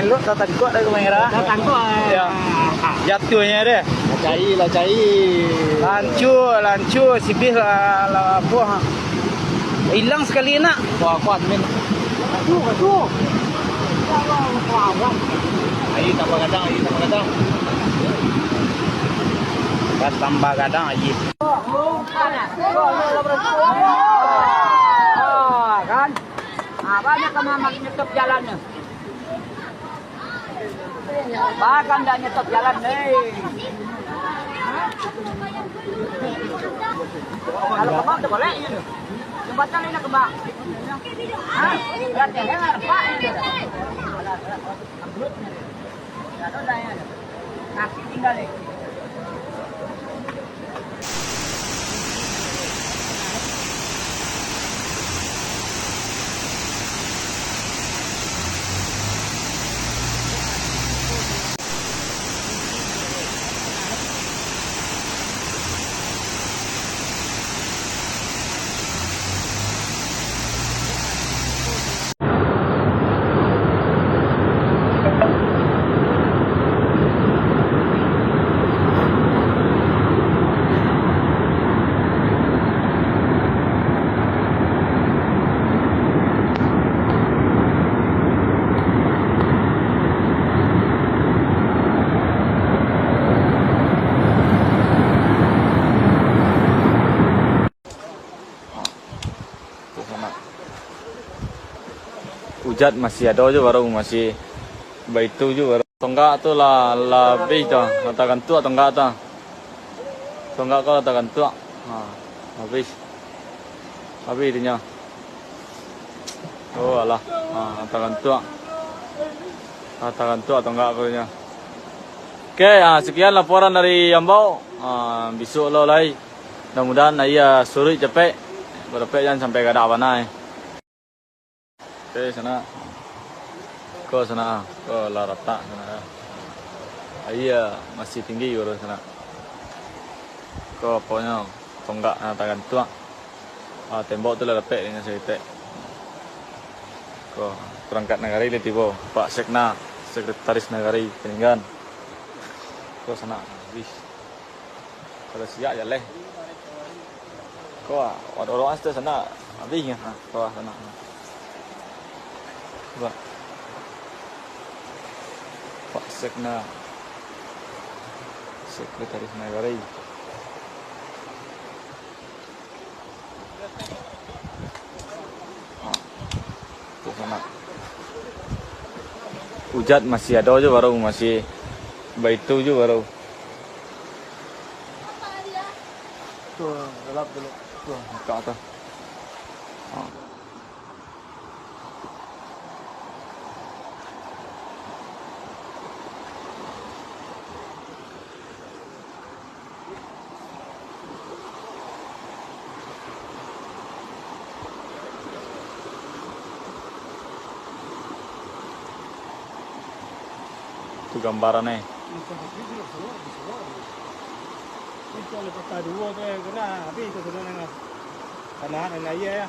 Elok tak tangkuk dah kamera. Tak tangkuk. Ya. Jatuhnya deh. Lah cai. Lancur sibih lah buah. Hilang sekali nak. Kuat min. Aduh. Air tambah kadang. Tambah kadang aja. Kan? Banyak kemamak nyetop jalannya. Bahkan dah nyetop jalan nih. Kalau kembang tu boleh ini. Jembatan ini kembang. Berarti yang apa ini? Ada dah ya. Kaki tinggal ni. Ujat masih ada aja baru masih baitu juga baru tonggak tu lah lebih dah katakan tua tonggak kau katakan tua habis dia oh alah katakan tua tonggak kau nya. Oke, sekian laporan dari Yambau. Besok lo lagi mudah-mudahan ayah suri cepet berapa jangan sampai kada apa naik. Oke, sana ke larata sana. Iya masih tinggi urus sana. Ke pokoknya tonggak tangan tua. Tembok tu lah lepek dengan cerita. Ke perangkat negara ini tiba Pak Sekna, Sekretaris Negara Peninggalan. Ke sana, bis. Kalau siap ya leh. Kau orang asal sana, habisnya. Kau sana. Pak Sekna, Sekretaris Negara. Tuh sana. Ujat masih ada aja baru masih baitu juga baru. Tuh gelap dulu. Tuh ke atas. Itu gambarannya. Itu lepas dua tu kena habis tu sebenarnya. Karena ya.